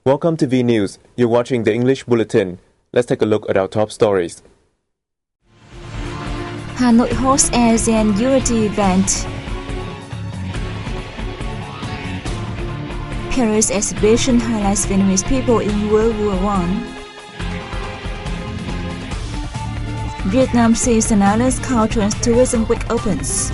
Welcome to V News. You're watching the English Bulletin. Let's take a look at our top stories. Hanoi hosts ASEAN Unity event. Paris exhibition highlights Vietnamese people in World War I. Vietnam sees an island's culture and tourism week opens.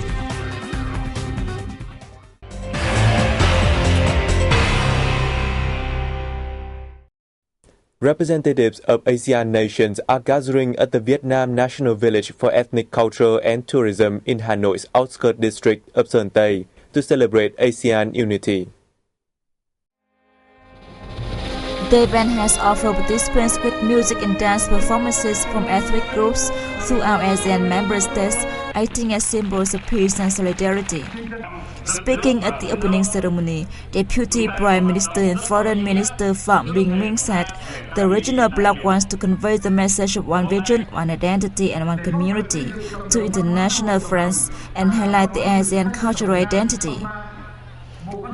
Representatives of ASEAN nations are gathering at the Vietnam National Village for Ethnic Culture and Tourism in Hanoi's outskirts district of Sơn Tây to celebrate ASEAN Unity. The event has offered participants with music and dance performances from ethnic groups throughout ASEAN member states, acting as symbols of peace and solidarity. Speaking at the opening ceremony, Deputy Prime Minister and Foreign Minister Phạm Bình Minh said the regional bloc wants to convey the message of one vision, one identity and one community to international friends and highlight the ASEAN cultural identity.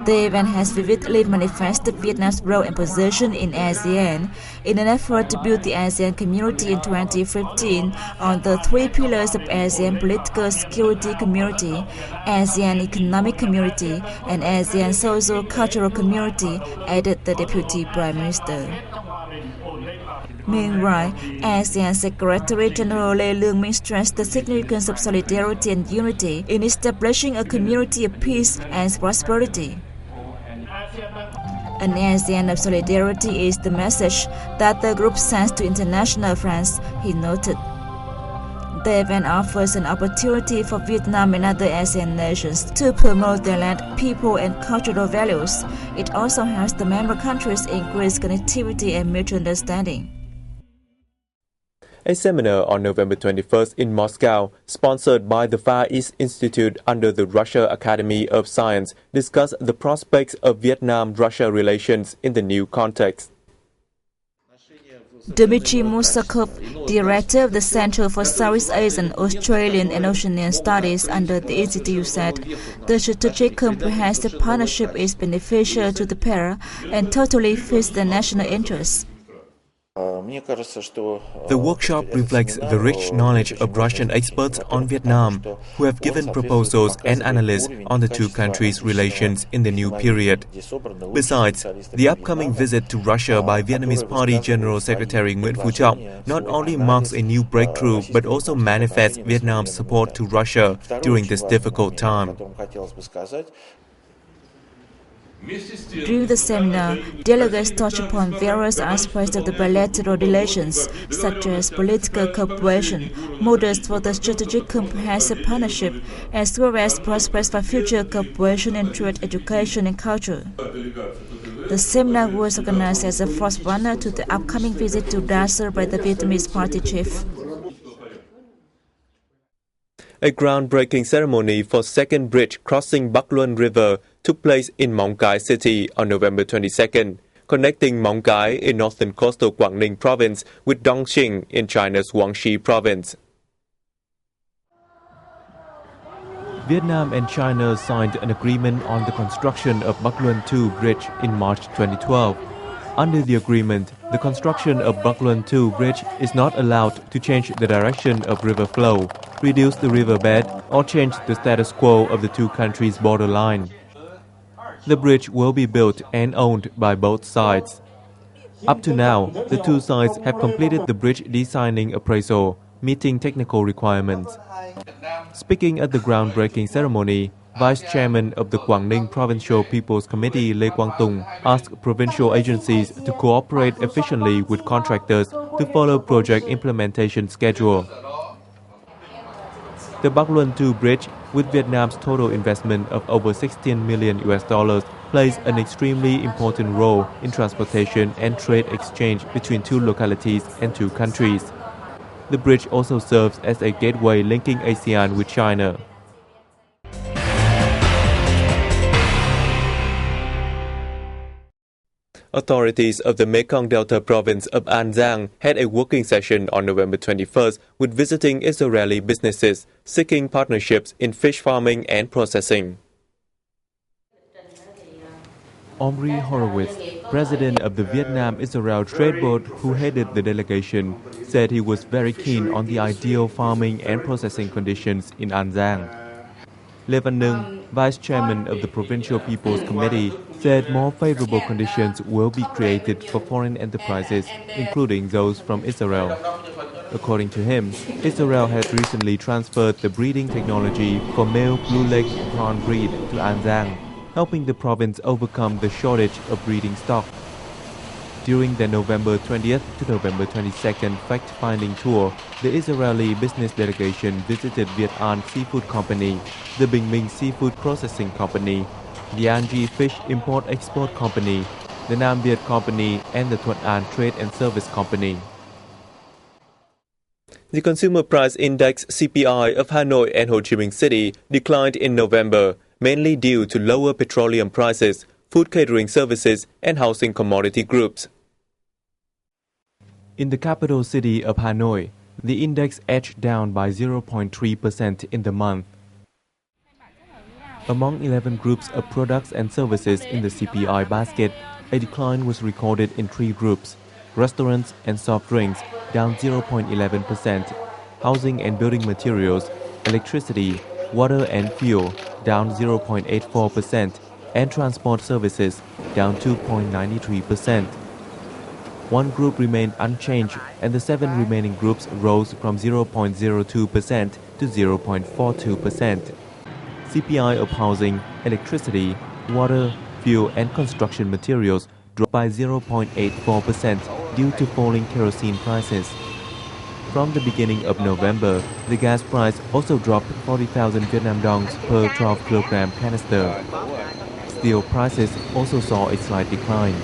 The event has vividly manifested Vietnam's role and position in ASEAN in an effort to build the ASEAN community in 2015 on the three pillars of ASEAN political security community, ASEAN economic community, and ASEAN social cultural community, added the Deputy Prime Minister. Meanwhile, ASEAN Secretary General Lê Lương Minh stressed the significance of solidarity and unity in establishing a community of peace and prosperity. An ASEAN of solidarity is the message that the group sends to international friends, he noted. The event offers an opportunity for Vietnam and other ASEAN nations to promote their land, people, and cultural values. It also helps the member countries increase connectivity and mutual understanding. A seminar on November 21st in Moscow, sponsored by the Far East Institute under the Russia Academy of Science, discussed the prospects of Vietnam-Russia relations in the new context. Dmitry Musakov, director of the Center for Southeast Asian, Australian and Oceanian Studies under the institute, said the strategic comprehensive partnership is beneficial to the pair and totally fits the national interests. The workshop reflects the rich knowledge of Russian experts on Vietnam, who have given proposals and analysis on the two countries' relations in the new period. Besides, the upcoming visit to Russia by Vietnamese Party General Secretary Nguyễn Phú Trọng not only marks a new breakthrough but also manifests Vietnam's support to Russia during this difficult time. During the seminar, delegates touched upon various aspects of the bilateral relations, such as political cooperation, models for the strategic comprehensive partnership, as well as prospects for future cooperation in trade, education, and culture. The seminar was organized as a forerunner to the upcoming visit to Dasar by the Vietnamese party chief. A groundbreaking ceremony for second bridge crossing Bắc Luân River took place in Móng Cái City on November 22nd, connecting Móng Cái in northern coastal Quảng Ninh province with Dongqing in China's Guangxi province. Vietnam and China signed an agreement on the construction of Bắc Luân II Bridge in March 2012. Under the agreement, the construction of Bắc Luân II Bridge is not allowed to change the direction of river flow, reduce the riverbed, or change the status quo of the two countries' borderline. The bridge will be built and owned by both sides. Up to now, the two sides have completed the bridge designing appraisal, meeting technical requirements. Speaking at the groundbreaking ceremony, Vice Chairman of the Quảng Ninh Provincial People's Committee Lê Quang Tùng asked provincial agencies to cooperate efficiently with contractors to follow project implementation schedule. The Bắc Luân II Bridge, with Vietnam's total investment of over $16 million, plays an extremely important role in transportation and trade exchange between two localities and two countries. The bridge also serves as a gateway linking ASEAN with China. Authorities of the Mekong Delta province of An Giang had a working session on November 21st with visiting Israeli businesses seeking partnerships in fish farming and processing. Omri Horowitz, president of the Vietnam-Israel Trade Board who headed the delegation, said he was very keen on the ideal farming and processing conditions in An Giang. Lê Văn Nung, vice chairman of the Provincial People's Committee, said more favorable conditions will be created for foreign enterprises, including those from Israel. According to him, Israel had recently transferred the breeding technology for male blue leg prawn breed to An Giang, helping the province overcome the shortage of breeding stock. During their November 20th to November 22nd fact-finding tour, the Israeli business delegation visited Viet An Seafood Company, the Bình Minh Seafood Processing Company, the Anji Fish Import-Export Company, the Nam Viet Company, and the Thuận An Trade and Service Company. The Consumer Price Index CPI of Hanoi and Ho Chi Minh City declined in November, mainly due to lower petroleum prices, food catering services, and housing commodity groups. In the capital city of Hanoi, the index edged down by 0.3% in the month. Among 11 groups of products and services in the CPI basket, a decline was recorded in 3 groups: restaurants and soft drinks, down 0.11%, housing and building materials, electricity, water and fuel, down 0.84%, and transport services, down 2.93%. One group remained unchanged, and the 7 remaining groups rose from 0.02% to 0.42%. CPI of housing, electricity, water, fuel, and construction materials dropped by 0.84% due to falling kerosene prices. From the beginning of November, the gas price also dropped 40,000 Vietnam dongs per 12 kg canister. Steel prices also saw a slight decline.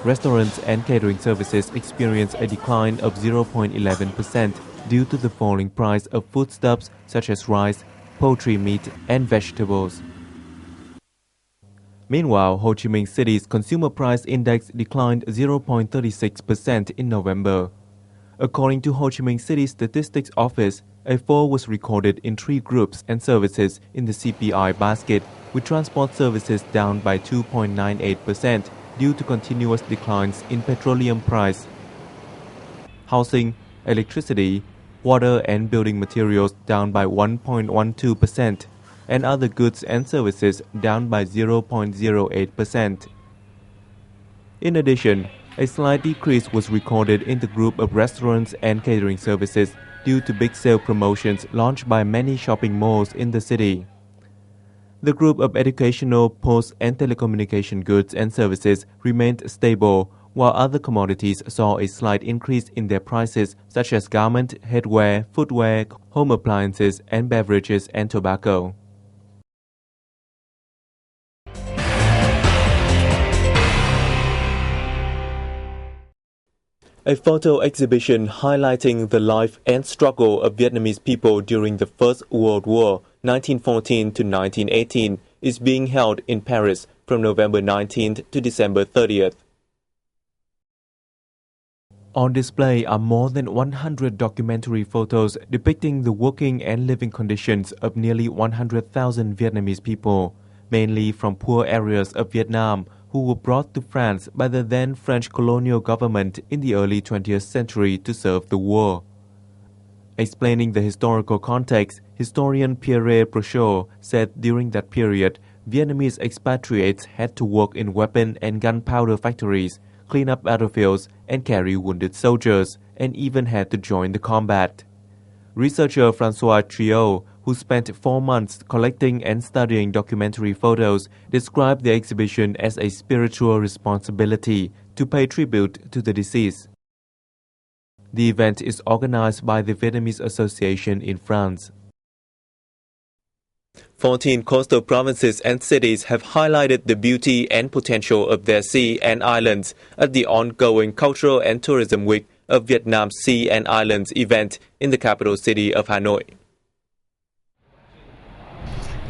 Restaurants and catering services experienced a decline of 0.11% due to the falling price of foodstuffs such as rice, poultry meat, and vegetables. Meanwhile, Ho Chi Minh City's Consumer Price Index declined 0.36% in November. According to Ho Chi Minh City Statistics Office, a fall was recorded in 3 groups and services in the CPI basket, with transport services down by 2.98% due to continuous declines in petroleum price. Housing, electricity, water and building materials down by 1.12%, and other goods and services down by 0.08%. In addition, a slight decrease was recorded in the group of restaurants and catering services due to big sale promotions launched by many shopping malls in the city. The group of educational, post and telecommunication goods and services remained stable, while other commodities saw a slight increase in their prices such as garment, headwear, footwear, home appliances, and beverages and tobacco. A photo exhibition highlighting the life and struggle of Vietnamese people during the First World War, 1914 to 1918, is being held in Paris from November 19th to December 30th. On display are more than 100 documentary photos depicting the working and living conditions of nearly 100,000 Vietnamese people, mainly from poor areas of Vietnam, who were brought to France by the then French colonial government in the early 20th century to serve the war. Explaining the historical context, historian Pierre Brochot said during that period, Vietnamese expatriates had to work in weapon and gunpowder factories, clean up battlefields, and carry wounded soldiers, and even had to join the combat. Researcher Francois Triot, who spent 4 months collecting and studying documentary photos, described the exhibition as a spiritual responsibility to pay tribute to the deceased. The event is organized by the Vietnamese Association in France. 14 coastal provinces and cities have highlighted the beauty and potential of their sea and islands at the ongoing Cultural and Tourism Week of Vietnam's Sea and Islands event in the capital city of Hanoi.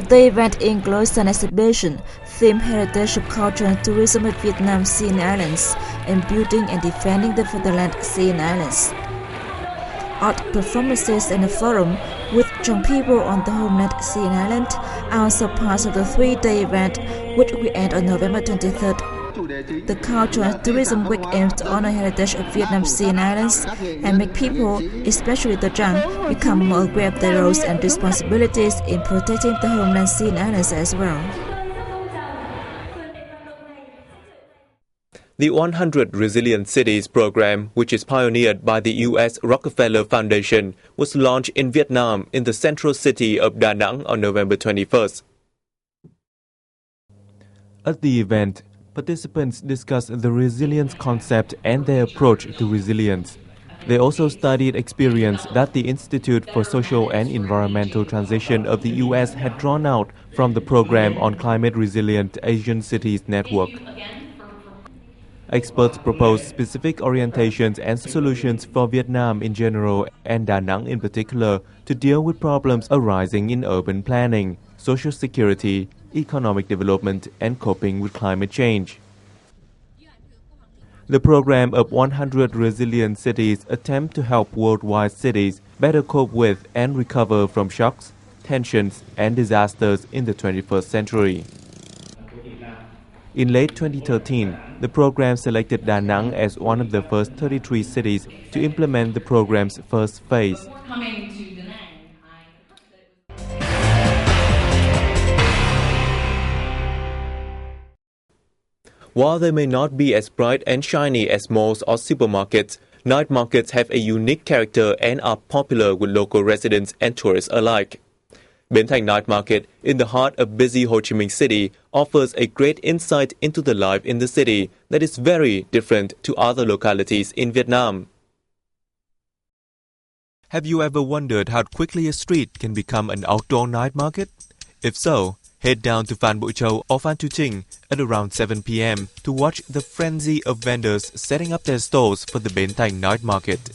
The event includes an exhibition themed Heritage of Culture and Tourism of Vietnam's Sea and Islands and Building and Defending the Fatherland Sea and Islands. Art performances and a forum with young people on the homeland Sea and Island also part of the 3-day event, which will end on November 23rd. The Culture and Tourism Week aims to honor heritage of Vietnam's sea and islands and make people, especially the young, become more aware of their roles and responsibilities in protecting the homeland sea and islands as well. The 100 Resilient Cities program, which is pioneered by the U.S. Rockefeller Foundation, was launched in Vietnam in the central city of Da Nang on November 21st. At the event, participants discussed the resilience concept and their approach to resilience. They also studied experience that the Institute for Social and Environmental Transition of the U.S. had drawn out from the program on Climate Resilient Asian Cities Network. Experts proposed specific orientations and solutions for Vietnam in general and Da Nang in particular to deal with problems arising in urban planning, social security, economic development, and coping with climate change. The program of 100 Resilient Cities attempts to help worldwide cities better cope with and recover from shocks, tensions, and disasters in the 21st century. In late 2013, the program selected Da Nang as one of the first 33 cities to implement the program's first phase. While they may not be as bright and shiny as malls or supermarkets, night markets have a unique character and are popular with local residents and tourists alike. Bến Thành Night Market, in the heart of busy Ho Chi Minh City, offers a great insight into the life in the city that is very different to other localities in Vietnam. Have you ever wondered how quickly a street can become an outdoor night market? If so, head down to Phan Bội Châu or Phan Thu Trinh at around 7 p.m. to watch the frenzy of vendors setting up their stalls for the Bến Thành Night Market.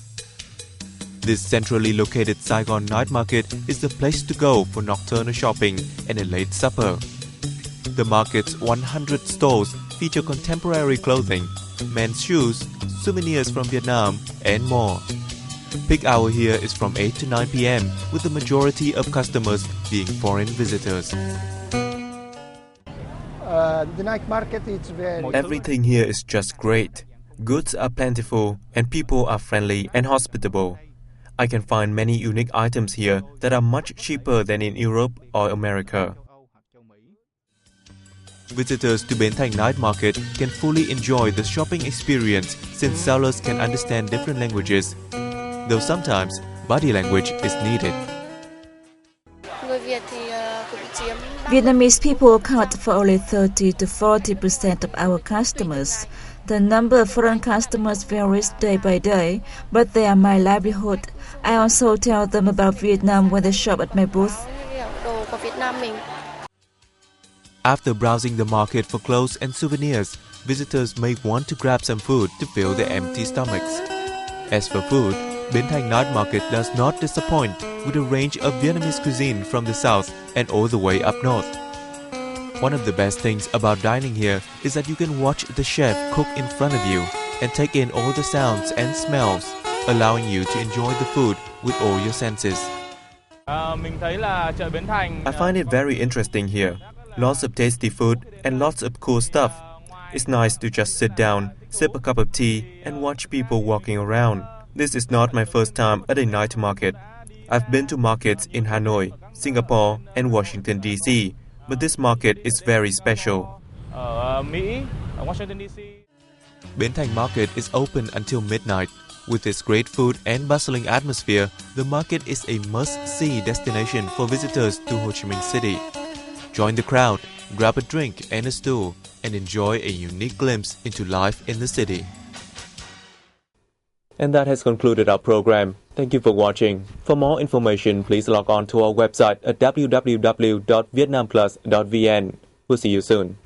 This centrally located Saigon night market is the place to go for nocturnal shopping and a late supper. The market's 100 stores feature contemporary clothing, men's shoes, souvenirs from Vietnam, and more. Peak hour here is from 8 to 9 p.m., with the majority of customers being foreign visitors. The night market is very... Everything here is just great. Goods are plentiful and people are friendly and hospitable. I can find many unique items here that are much cheaper than in Europe or America. Visitors to Bến Thành Night Market can fully enjoy the shopping experience since sellers can understand different languages, though sometimes body language is needed. Vietnamese people account for only 30 to 40% of our customers. The number of foreign customers varies day by day, but they are my livelihood. I also tell them about Vietnam when they shop at my booth. After browsing the market for clothes and souvenirs, visitors may want to grab some food to fill their empty stomachs. As for food, Bến Thành Night Market does not disappoint with a range of Vietnamese cuisine from the south and all the way up north. One of the best things about dining here is that you can watch the chef cook in front of you and take in all the sounds and smells, allowing you to enjoy the food with all your senses. I find it very interesting here. Lots of tasty food and lots of cool stuff. It's nice to just sit down, sip a cup of tea and watch people walking around. This is not my first time at a night market. I've been to markets in Hanoi, Singapore and Washington, D.C., but this market is very special. Bến Thành Market is open until midnight. With its great food and bustling atmosphere, the market is a must-see destination for visitors to Ho Chi Minh City. Join the crowd, grab a drink and a stool, and enjoy a unique glimpse into life in the city. And that has concluded our program. Thank you for watching. For more information, please log on to our website at www.vietnamplus.vn. We'll see you soon.